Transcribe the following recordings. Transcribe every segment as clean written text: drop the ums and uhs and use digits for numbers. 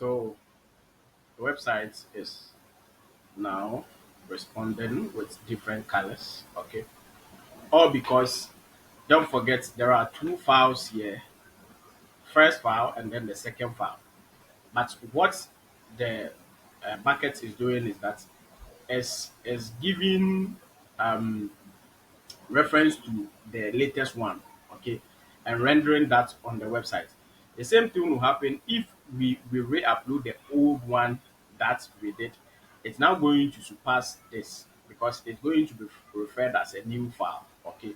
So the website is now responding with different colors. Okay. All because don't forget there are two files here, first file and then the second file. But what the bucket is doing is that is giving um, reference to the latest one, okay, and rendering that on the website. The same thing will happen if we re-upload the old one that we did. It's now going to surpass this because it's going to be referred as a new file, okay.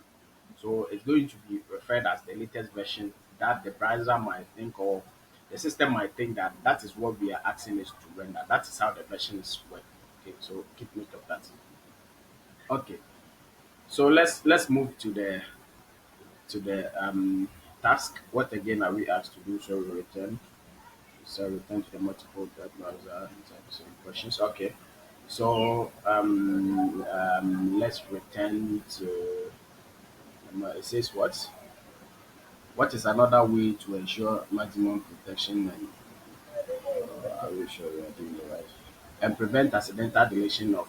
So it's going to be referred as the latest version that the browser might think, or the system might think that that is what we are asking it to render. That is how the versions work. Okay, so keep note of that. Okay, so let's move to the task. What again are we asked to do? So we return. So return to the multiple web browser and type some questions. Okay. So let's return to it says what? What is another way to ensure maximum protection and are we sure we are doing it right? And prevent accidental deletion of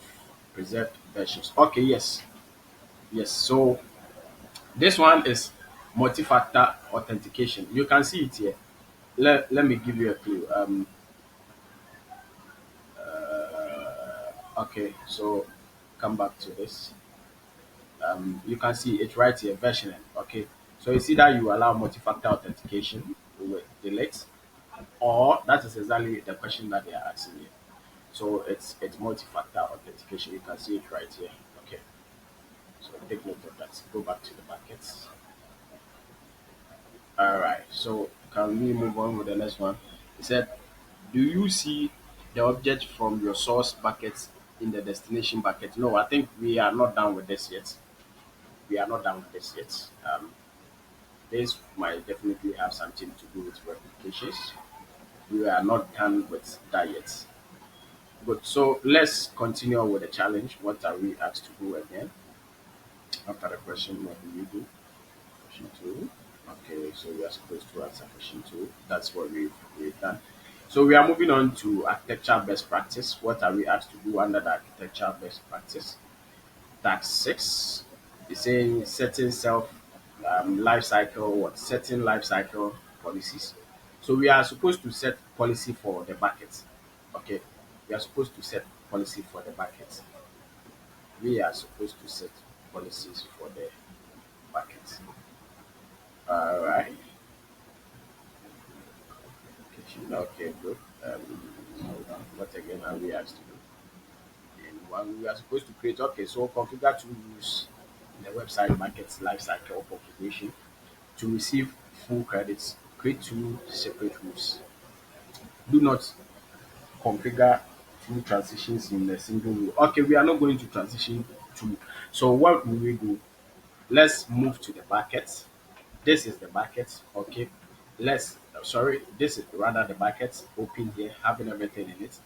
preserved versions. Okay, yes. Yes. So this one is multi-factor authentication. You can see it here. Let me give you a clue. Okay, so come back to this. You can see it right here, versioning. Okay, so it's either you allow multi-factor authentication with delete, or that is exactly the question that they are asking you. So it's multi-factor authentication. You can see it right here. Okay, so take note of that. Go back to the buckets. All right. So can we move on with the next one? He said, "Do you see the object from your source bucket in the destination bucket?" No, I think we are not done with this yet. We are not done with this yet. This might definitely have something to do with replications. We are not done with that yet. But so let's continue with the challenge. What are we asked to do again? After the question, what do we do? Question two. Okay, so we are supposed to answer question two. That's what we've done. So we are moving on to architecture best practice. What are we asked to do under the architecture best practice? Task 6 is saying setting self life cycle, what setting life cycle policies. So we are supposed to set policy for the bucket. Okay, we are supposed to set policy for the bucket. We are supposed to set policies for the bucket. All right. Okay, good. Hold on. What again are we asked to do? And one we are supposed to create. Okay, so configure two rules in the website markets lifecycle configuration to receive full credits. Create two separate rules. Do not configure two transitions in a single rule. Okay, we are not going to transition two. So what will we do? Let's move to the bucket. This is the bucket. Okay, sorry, this is rather the bucket open here, having everything in it.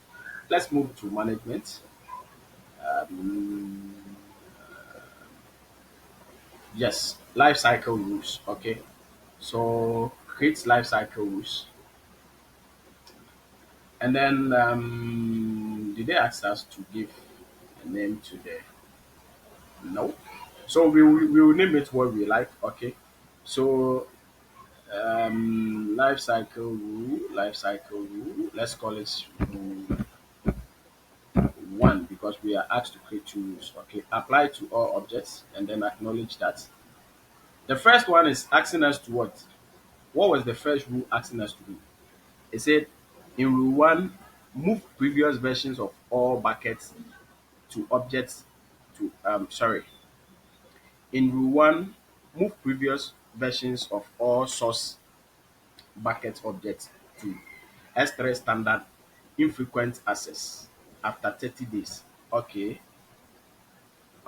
Let's move to management. Um, yes, life cycle rules. Okay, so create life cycle rules, and then did they ask us to give a name to the no? So we will name it what we like. Okay, so life cycle rule. Let's call it rule one because we are asked to create two rules. Okay, apply to all objects and then acknowledge that. The first one is asking us to what? What was the first rule asking us to do? It said in rule one, move previous versions of all buckets to objects to sorry. In rule one, move previous versions of all source bucket objects to S3 standard infrequent access after 30 days. Okay,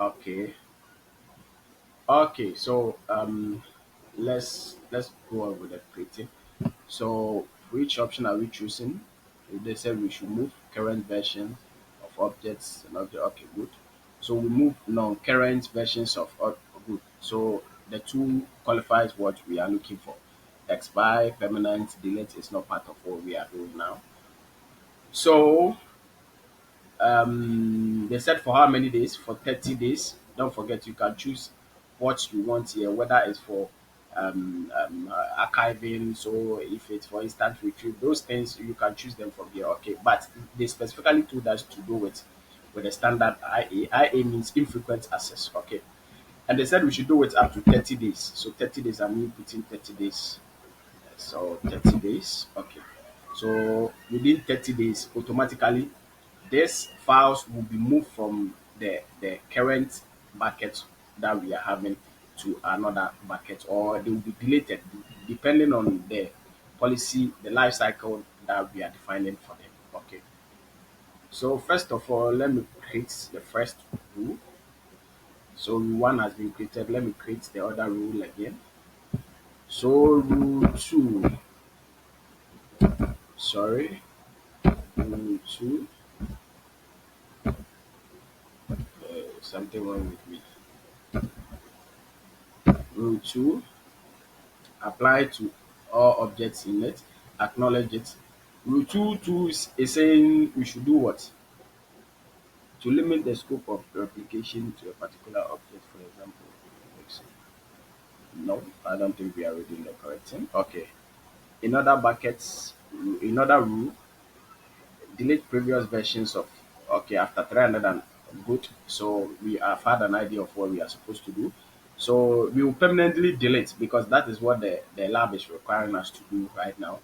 okay, okay. So let's go on with the creating. So which option are we choosing? They said we should move current version of objects and object. Okay, good. So we move non-current versions of good. So the two qualifies what we are looking for. Expire, permanent, delete is not part of what we are doing now. So they said for how many days? For 30 days. Don't forget you can choose what you want here, whether it's for archiving. So if it's for instant retrieve, those things you can choose them from here. Okay, but they specifically told us to do with the standard IA. IA means infrequent access. Okay, and they said we should do it up to 30 days. So 30 days, I mean putting 30 days. So 30 days. Okay. So within 30 days, automatically, these files will be moved from the current bucket that we are having to another bucket, or they will be deleted depending on the policy, the life cycle that we are defining for them. Okay. So first of all, let me create the first rule. So rule one has been created. Let me create the other rule again. So rule two, sorry, rule two, something wrong with me. Rule two, apply to all objects in it, acknowledge it. Rule two is saying we should do what? To limit the scope of replication to a particular object, for example. No, I don't think we are reading the correct thing. Okay. In other buckets, in other rule, delete previous versions of, okay, after 300 and good. So we have had an idea of what we are supposed to do. So we will permanently delete because that is what the lab is requiring us to do right now.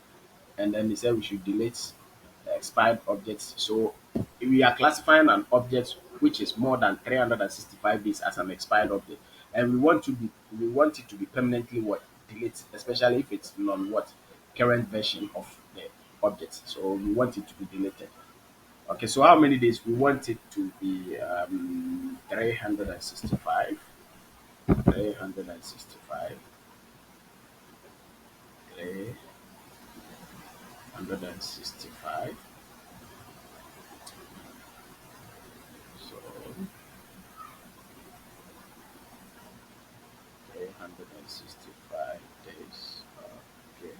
And then they said we should delete the expired objects. So we are classifying an object which is more than 365 days as an expired object. And we want it to be permanently what delete, especially if it's non what current version of the object. So we want it to be deleted. Okay, so how many days? We want it to be 365. 365. 365. So 365 days. Okay.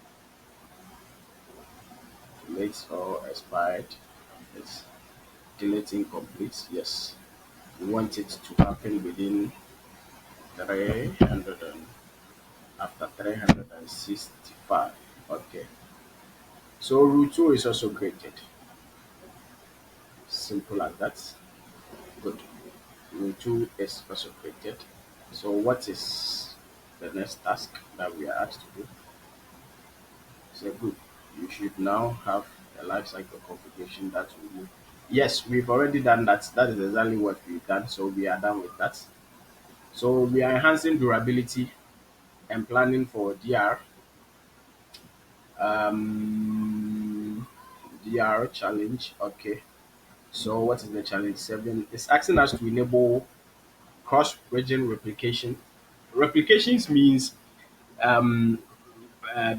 Delete or expired. It's deleting complete. Yes. We want it to happen within 300 and after 365. Okay. So rule 2 is also created. Simple as that. Good. Rule 2 is also created. So what is the next task that we are asked to do? So good. You should now have a lifecycle configuration that will. Yes, we've already done that. That is exactly what we've done. So we are done with that. So we are enhancing durability and planning for DR. DR challenge. Okay. So what is the challenge? 7. It's asking us to enable cross-region replication. Replications means um,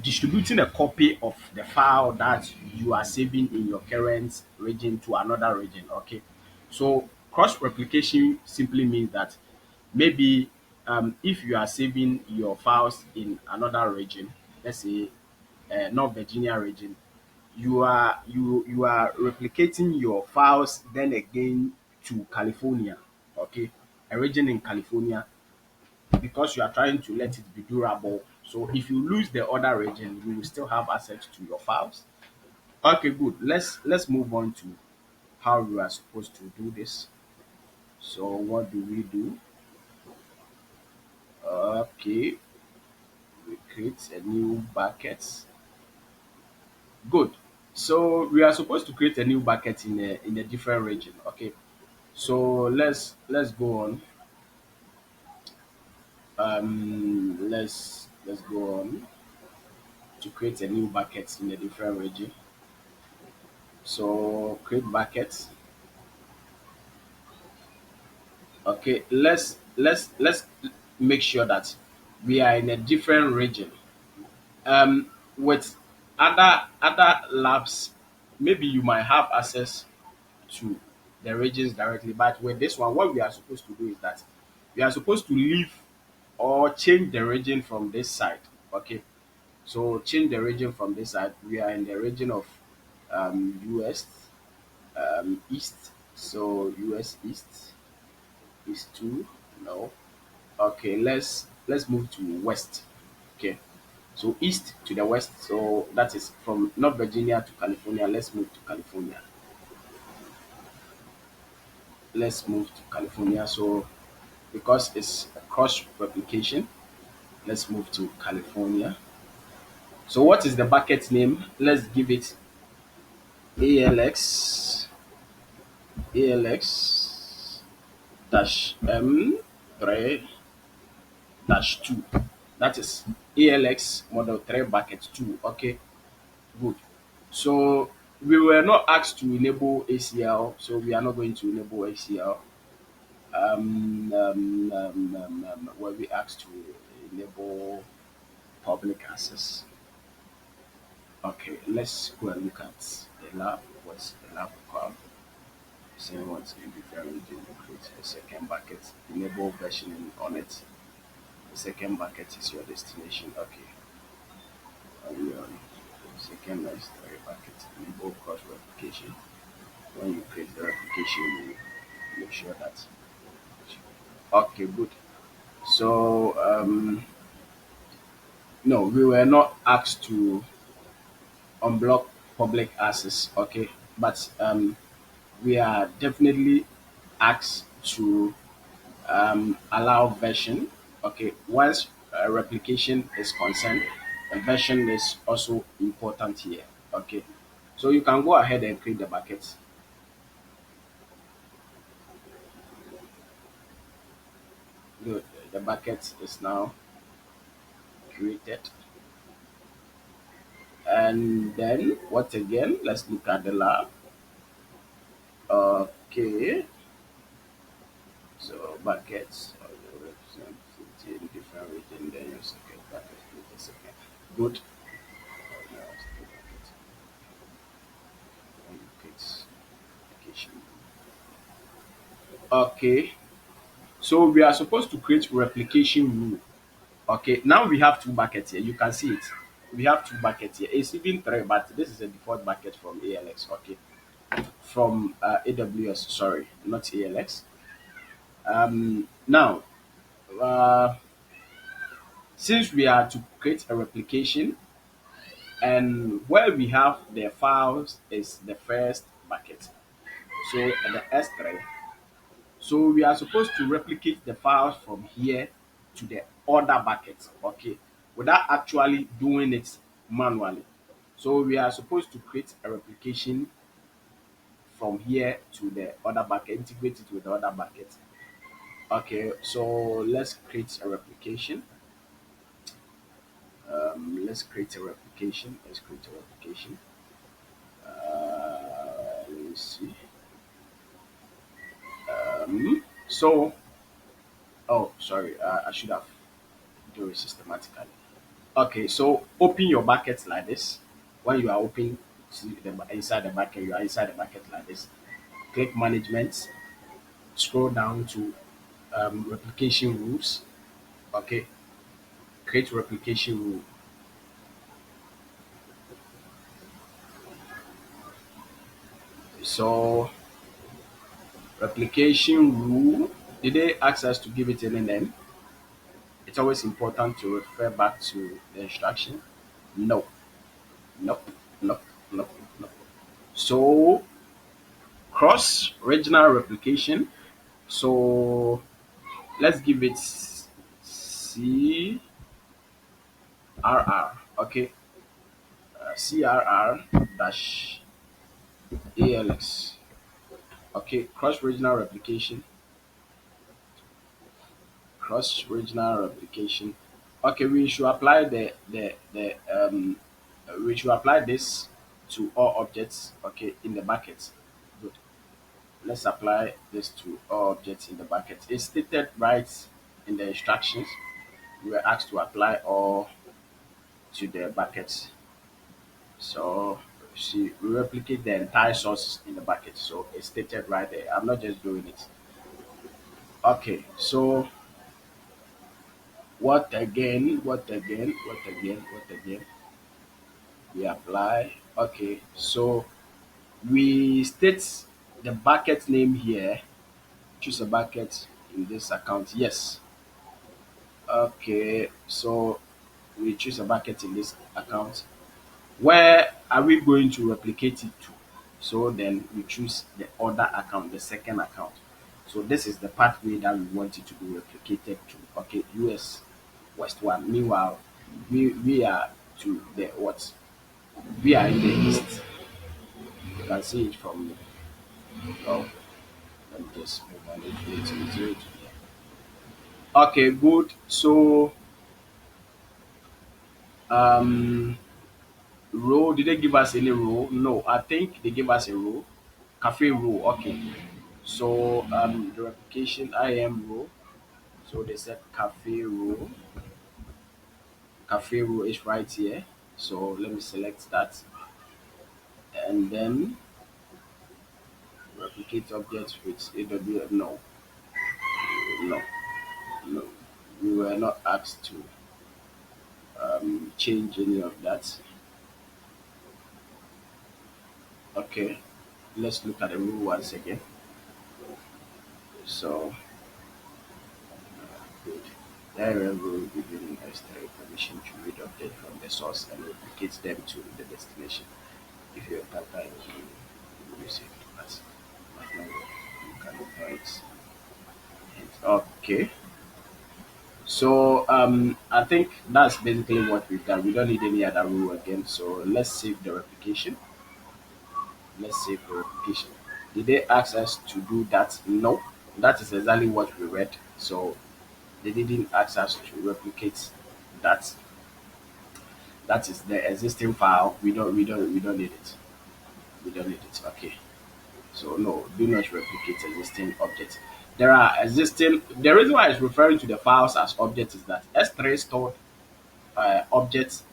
distributing a copy of the file that you are saving in your current region to another region. Okay, so cross replication simply means that maybe if you are saving your files in another region, let's say North Virginia region, you are replicating your files then again to California. Okay, a region in California, because you are trying to let it be durable. So if you lose the other region, you will still have access to your files. Okay, good. Let's move on to how we are supposed to do this. So what do we do? Okay, we create a new bucket. Good. So we are supposed to create a new bucket in a different region. Okay. So let's go on. Let's go on to create a new bucket in a different region. So create buckets. Okay, let's make sure that we are in a different region. With other labs, maybe you might have access to the regions directly, but with this one, what we are supposed to do is that we are supposed to leave or change the region from this side. Okay, so change the region from this side. We are in the region of US. East. So US East is two. No. Okay, let's move to West. Okay. So east to the west. So that is from North Virginia to California. Let's move to California. Let's move to California. So because it's a cross replication, let's move to California. So what is the bucket name? Let's give it ALX ALX dash M3 dash 2. That is ALX model 3 bucket 2. Okay, good. So we were not asked to enable ACL, so we are not going to enable ACL. Were we asked to enable public access? Okay, let's go and look at the lab. What's the lab called? Saying what's in different region, create a second bucket, enable versioning on it. The second bucket is your destination. Okay. On second necessary bucket, enable cross replication. When you create the replication, you make sure that. Okay, good. So no, we were not asked to unblock public access. Okay, but we are definitely asked to allow version. Okay, once replication is concerned, the version is also important here. Okay, so you can go ahead and create the bucket. Good. The bucket is now created. And then what again? Let's look at the lab. Okay, so buckets represent 15 different region. Then your second bucket create a second. Good. Now it's the bucket. Then you create application. Okay, so we are supposed to create replication rule. Okay, now we have two buckets here. You can see it. We have two buckets here. It's even three, but this is a default bucket from ALX. Okay, from AWS. Sorry, not ALX. Now, uh, since we are to create a replication, and where we have the files is the first bucket. So the S3. So we are supposed to replicate the files from here to the other bucket, okay, without actually doing it manually. So we are supposed to create a replication from here to the other bucket, integrate it with the other bucket. Okay, so let's create a replication. Let's create a replication. Let's create a replication. Let me see. So, oh, sorry, I should have do it systematically. Okay, so open your bucket like this. When you are open to inside the bucket, you are inside the bucket like this. Click management, scroll down to replication rules. Okay, create replication rule. So replication rule, did they ask us to give it any name? It's always important to refer back to the instruction. No, nope, nope, nope, nope. So cross regional replication. So let's give it CRR. Okay, CRR dash ALX. Okay, cross regional replication. Cross regional replication. Okay, we should apply we should apply this to all objects. Okay, in the bucket. Good. Let's apply this to all objects in the bucket. It's stated right in the instructions. We were asked to apply all to the buckets. So see, we replicate the entire source in the bucket. So it's stated right there. I'm not just doing it. Okay, so what again? What again? What again? What again? We apply. Okay, so We state the bucket name here. Choose a bucket in this account. Yes. Okay. So we choose a bucket in this account. Where are we going to replicate it to? So then we choose the other account, the second account. So this is the pathway that we want it to be replicated to. Okay, US West one. Meanwhile, we are to the what? We are in the east. You can see it from oh, let me just move on it. Okay, good. So um row, did they give us any row? No, I think they gave us a row. Cafe row, okay. So the replication IAM row. So they said cafe row. Cafe row is right here. So let me select that. And then replicate objects with AWS. No, no, no. We were not asked to change any of that. Okay, let's look at the rule once again. So good. The area will be given S3 permission to read update from the source and replicate them to the destination. If you encounter you use it as no, you can ignore it. Okay. So I think that's basically what we've done. We don't need any other rule again. So let's save the replication. Let's save the replication. Did they ask us to do that? No. That is exactly what we read. So they didn't ask us to replicate that. That is the existing file. We don't need it. We don't need it. Okay. So no, do not replicate existing objects. There are existing. The reason why it's referring to the files as objects is that S3 stored objects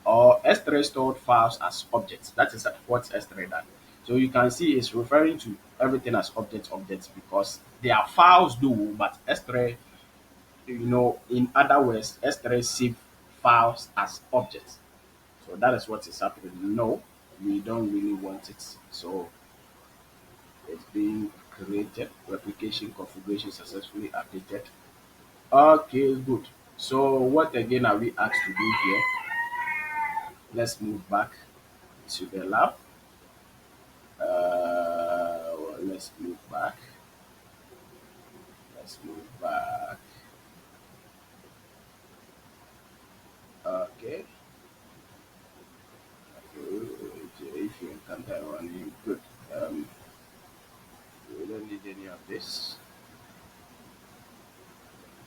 or S3 stored files as objects. That is what S3 does. So you can see it's referring to everything as objects because they are files do, but S3, in other words, S3 save files as objects. So that is what is happening. No, we don't really want it. So it's being created. Replication configuration successfully updated. Okay, good. So what again are we asked to do here? Let's move back to the lab. Let's move back. Let's move back. Okay. If you encounter running, good. Um, we don't need any of this.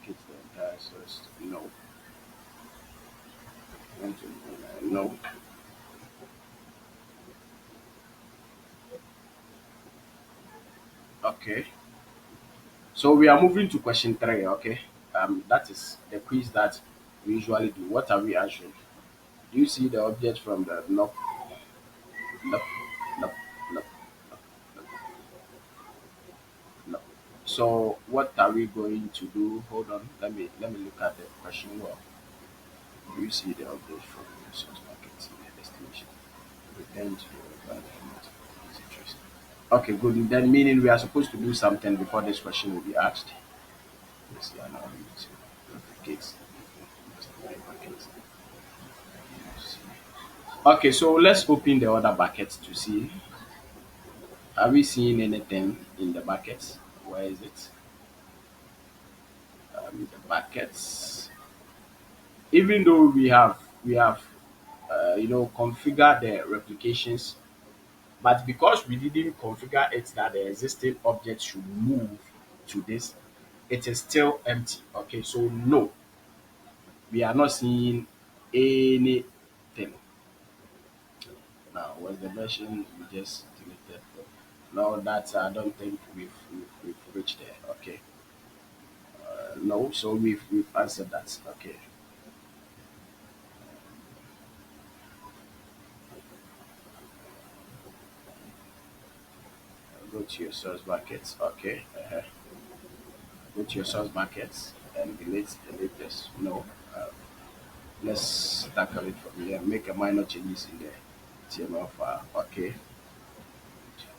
Get the entire source. No. No. Okay. So we are moving to question three. Okay. That is the quiz that we usually do. What are we answering? Do you see the object from the no? No. No. No. No. So what are we going to do? Hold on. Let me look at the question well. Do you see the update from the source market in the destination? Return to the environment. It's interesting. Okay, good. Then meaning we are supposed to do something before this question will be asked. Yes, yeah, now we need to replicate. Okay, so let's open the other bucket to see. Are we seeing anything in the buckets? Where is it? The buckets. Even though we have configured the replications, but because we didn't configure it that the existing object should move to this, it is still empty. Okay, so no, we are not seeing anything. Now, was the version we just deleted? No, that I don't think we've reached there. Okay, no, so we've answered that. Okay, go to your source buckets. Okay, go to your source buckets and delete this. No, uh, let's tackle it from here. Make a minor changes in the HTML file. Okay,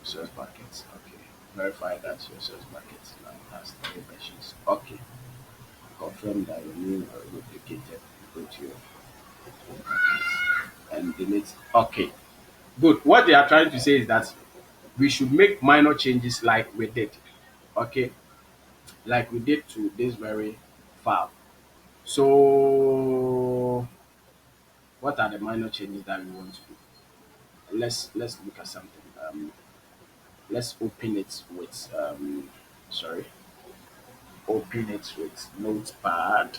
Source buckets. Okay. Verify that your source bucket now has three versions. Okay. Confirm that your new replicated. Go to your buckets and delete. Okay. Good. What they are trying to say is that we should make minor changes like we did. Okay. Like we did to this very file. So what are the minor changes that we want to do? Let's look at something. Let's open it with sorry, open it with notepad,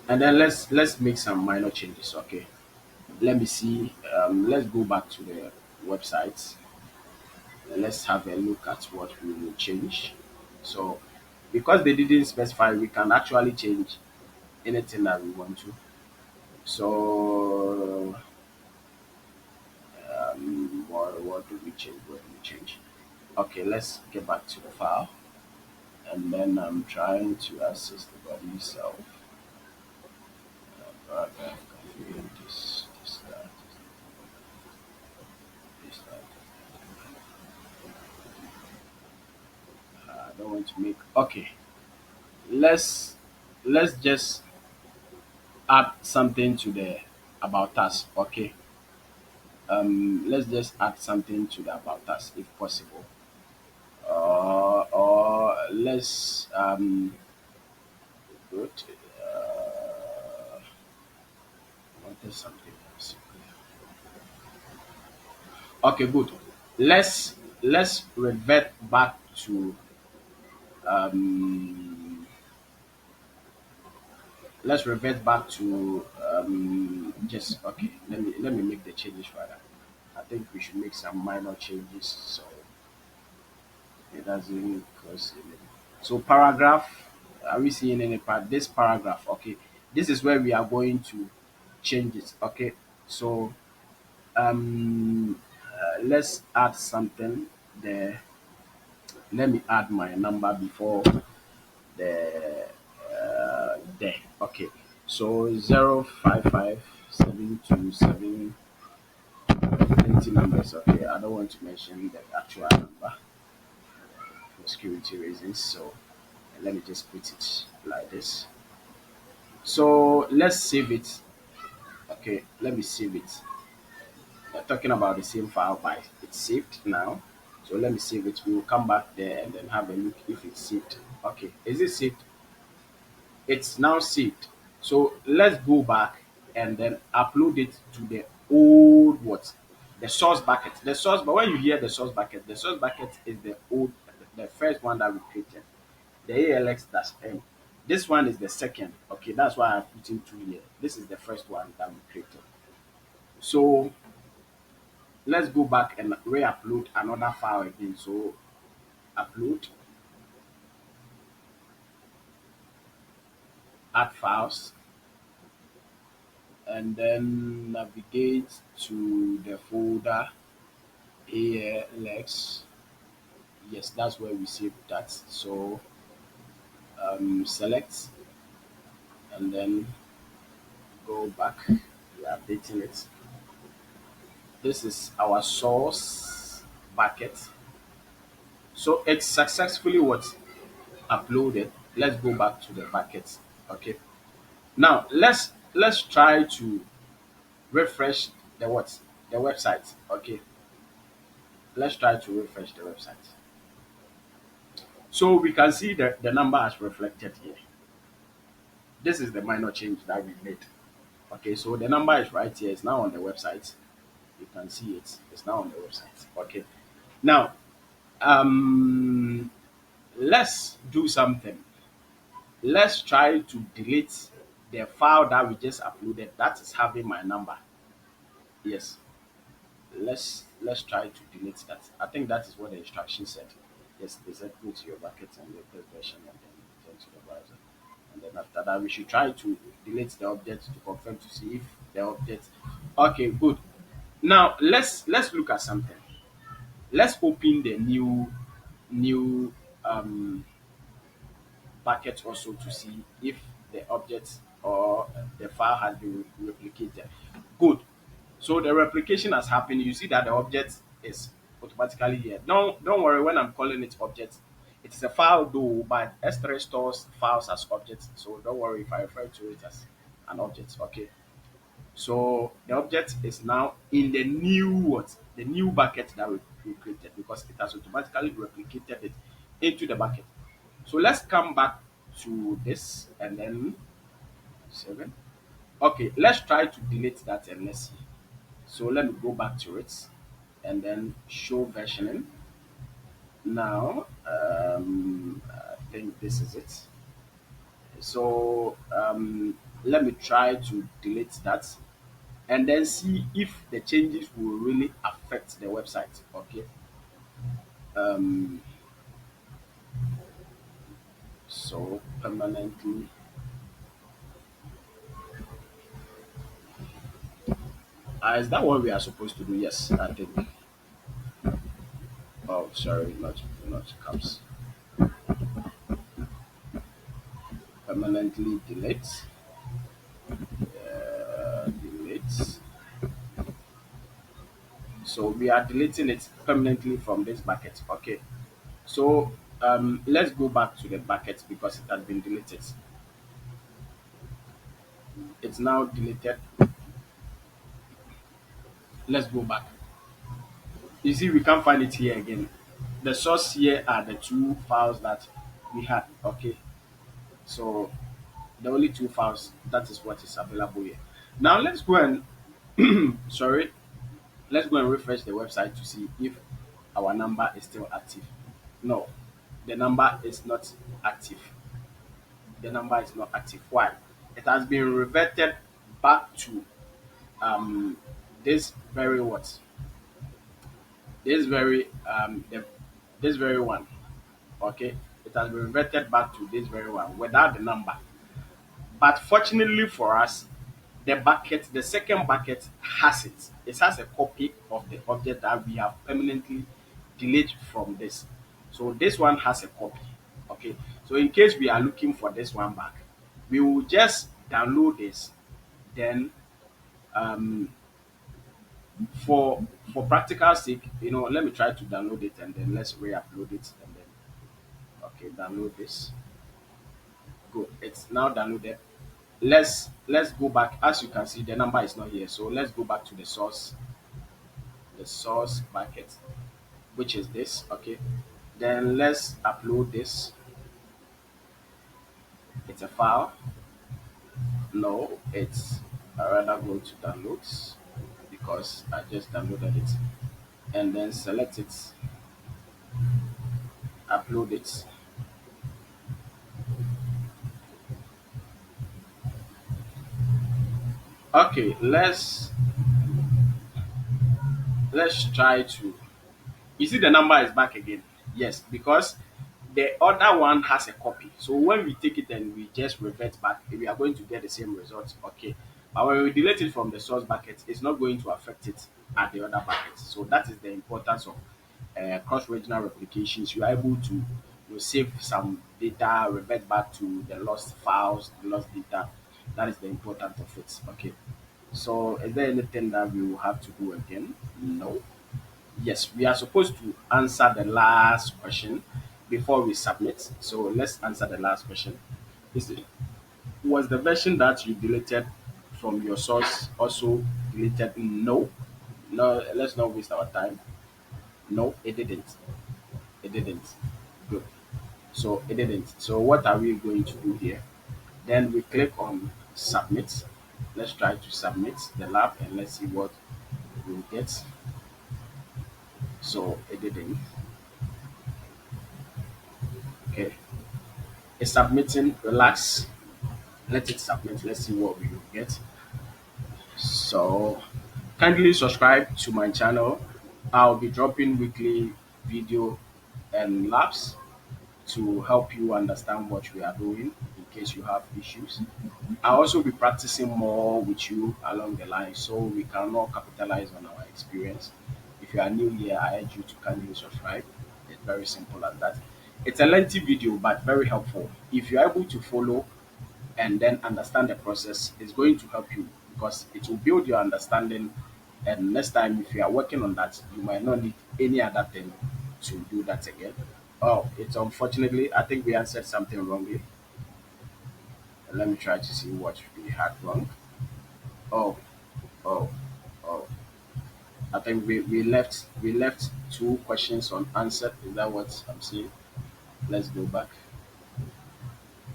and then let's make some minor changes. Okay, let me see. Let's go back to the website. Let's have a look at what we will change. So because they didn't specify, we can actually change anything that we want to. So what do we change? What do we change? Okay, let's get back to the file, and then I'm trying to access the body itself. Paragraph, configure this, that. I don't want to make. Okay, let's let's just add something to the about us. Okay, let's just add something to the about us if possible. Or let's good. Wanted something else. Okay, good. Let's revert back to um let's revert back to just okay. Let me make the changes further. I think we should make some minor changes so it doesn't cause any. So paragraph, are we seeing any part? This paragraph, okay. This is where we are going to change it. Okay. So let's add something there. Let me add my number before the there. Okay. So 055 727 plenty numbers. Okay. I don't want to mention the actual number for security reasons. So let me just put it like this. So let's save it. Okay. Let me save it. We're talking about the same file, but it's saved now. So let me save it. We will come back there and then have a look if it's saved. Okay. Is it saved? It's now saved. So let's go back and then upload it to the old what? The source bucket. The source, but when you hear the source bucket is the old, the first one that we created, the ALX-M. This one is the second. Okay, that's why I'm putting two here. This is the first one that we created. So let's go back and re-upload another file again. So upload, add files, and then navigate to the folder ALX. Yes, that's where we save that. So select and then go back. We are updating it. This is our source bucket. So it's successfully what uploaded. Let's go back to the bucket. Okay. Now let's try to refresh the what the website. Okay. Let's try to refresh the website. So we can see that the number as reflected here. This is the minor change that we made. Okay, so the number is right here. It's now on the website. You can see it. It's now on the website. Okay. Now, um, let's do something. Let's try to delete the file that we just uploaded. That is having my number. Yes. Let's try to delete that. I think that is what the instruction said. Yes, they said go to your bucket and your test version and then return to the browser. And then after that, we should try to delete the object to confirm to see if the object. Okay, good. Now let's look at something. Let's open the new um, bucket also to see if the object or the file has been replicated. Good. So the replication has happened. You see that the object is automatically here. Don't worry when I'm calling it object. It is a file though, but S3 stores files as objects. So don't worry if I refer to it as an object. Okay. So the object is now in the new what? The new bucket that we created because it has automatically replicated it into the bucket. So let's come back to this and then 7. Okay, let's try to delete that and let's see. So let me go back to it and then show versioning. Now, I think this is it. So let me try to delete that and then see if the changes will really affect the website. Okay. Um, so permanently. Is that what we are supposed to do? Yes, I think. Oh, sorry, not caps. Permanently delete. Delete. So we are deleting it permanently from this bucket. Okay. So let's go back to the bucket because it has been deleted. It's now deleted. Let's go back. You see, we can't find it here again. The source here are the two files that we had. Okay. So the only two files that is what is available here. Now let's go and sorry, let's go and refresh the website to see if our number is still active. No, the number is not active. The number is not active. Why? It has been reverted back to um this very what? This very this very one. Okay, it has been reverted back to this very one without the number. But fortunately for us, the second bucket has it. It has a copy of the object that we have permanently deleted from this. So this one has a copy. Okay. So in case we are looking for this one back, we will just download this. Then um, for practical sake, let me try to download it and then let's re-upload it and then okay, download this. Good. It's now downloaded. Let's go back. As you can see, the number is not here. So let's go back to the source bucket, which is this. Okay. Then let's upload this. It's a file. No, it's I rather go to downloads because I just downloaded it. And then select it, upload it. Okay, let's try to you see the number is back again. Yes, because the other one has a copy. So when we take it and we just revert back, we are going to get the same result. Okay. But when we delete it from the source bucket, it's not going to affect it at the other bucket. So that is the importance of cross-regional replications. You are able to save some data, revert back to the lost files, the lost data. That is the importance of it. Okay. So is there anything that we will have to do again? No. Yes, we are supposed to answer the last question before we submit. So let's answer the last question. Is it, was the version that you deleted from your source also deleted? No. No, let's not waste our time. No, it didn't. It didn't. Good. So it didn't. So what are we going to do here? Then we click on submit. Let's try to submit the lab and let's see what we'll get. So it didn't. Okay. It's submitting. Relax. Let it submit. Let's see what we will get. So kindly subscribe to my channel. I'll be dropping weekly video and labs to help you understand what we are doing in case you have issues. I'll also be practicing more with you along the line so we can all capitalize on our experience. If you are new here, I urge you to kindly subscribe. It's very simple as that. It's a lengthy video but very helpful. If you're able to follow and then understand the process, it's going to help you because it will build your understanding And next time, if you are working on that, you might not need any other thing to do that again. Oh, it's unfortunately, I think we answered something wrongly. Let me try to see what we had wrong. Oh, oh, oh. I think we left two questions unanswered. Is that what I'm seeing? Let's go back.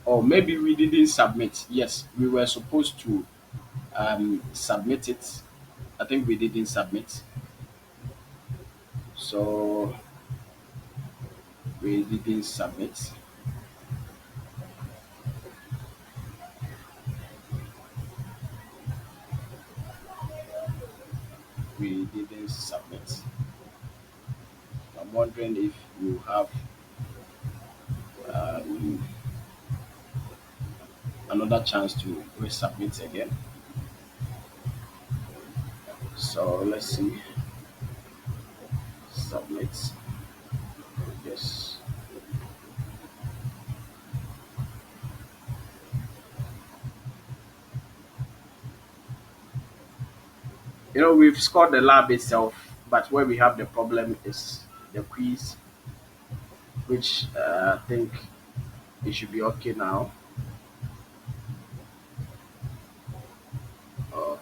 Or maybe we didn't submit. Yes, we were supposed to submit it. I think we didn't submit. So we didn't submit. We didn't submit. I'm wondering if you have um, another chance to resubmit again. So let's see. Submit. Yes. We've scored the lab itself, but where we have the problem is the quiz, which I think it should be okay now. Uh,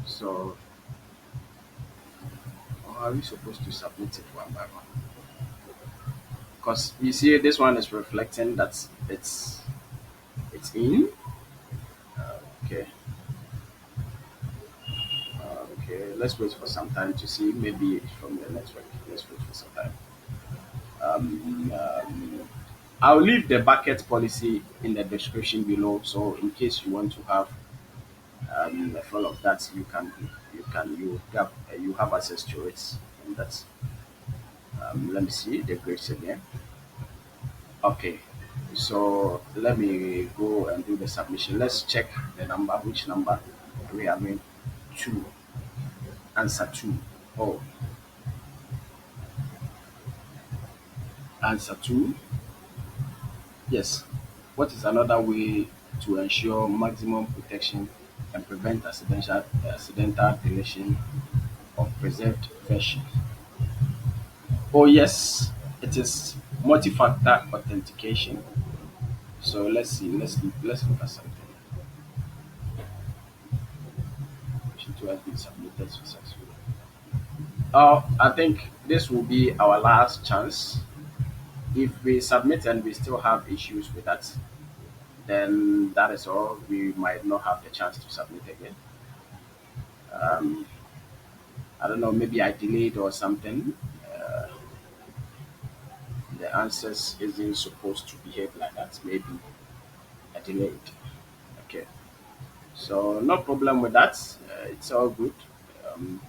so, how are we supposed to submit it one by one? Because you see, this one is reflecting that it's in. Okay, okay. Let's wait for some time to see. Maybe it's from the network. Let's wait for some time. Um, um, I'll leave the bucket policy in the description below. So in case you want to have all of that, you have access to it. And that's let me see the grades again. Okay, so let me go and do the submission. Let's check the number. Which number do we have in? Two. Answer two. Oh, answer two. Yes. What is another way to ensure maximum protection and prevent accidental deletion of preserved version? Oh yes, it is multi-factor authentication. So let's see. Let's look at something. Version two has been submitted successfully. I think this will be our last chance. If we submit and we still have issues with that, then that is all. We might not have the chance to submit again. Um, I don't know, maybe I delayed or something. Uh, the answers isn't supposed to behave like that. Maybe I delayed. Okay, so no problem with that. It's all good. Um,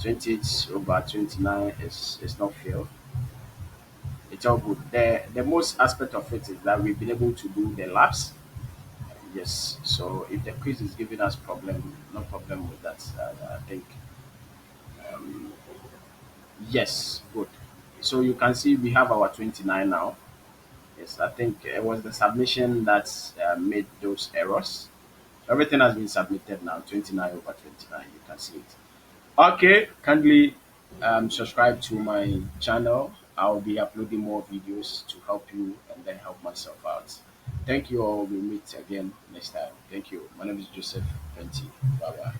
28 over 29 is not fail. It's all good. The most aspect of it is that we've been able to do the labs. Yes. So if the quiz is giving us problem, no problem with that. I think um, yes, good. So you can see we have our 29 now. Yes, I think it was the submission that made those errors. Everything has been submitted now. 29 over 29. You can see it. Okay, kindly subscribe to my channel. I'll be uploading more videos to help you and then help myself out. Thank you all. We'll meet again next time. Thank you. My name is Joseph Fenty. Bye bye.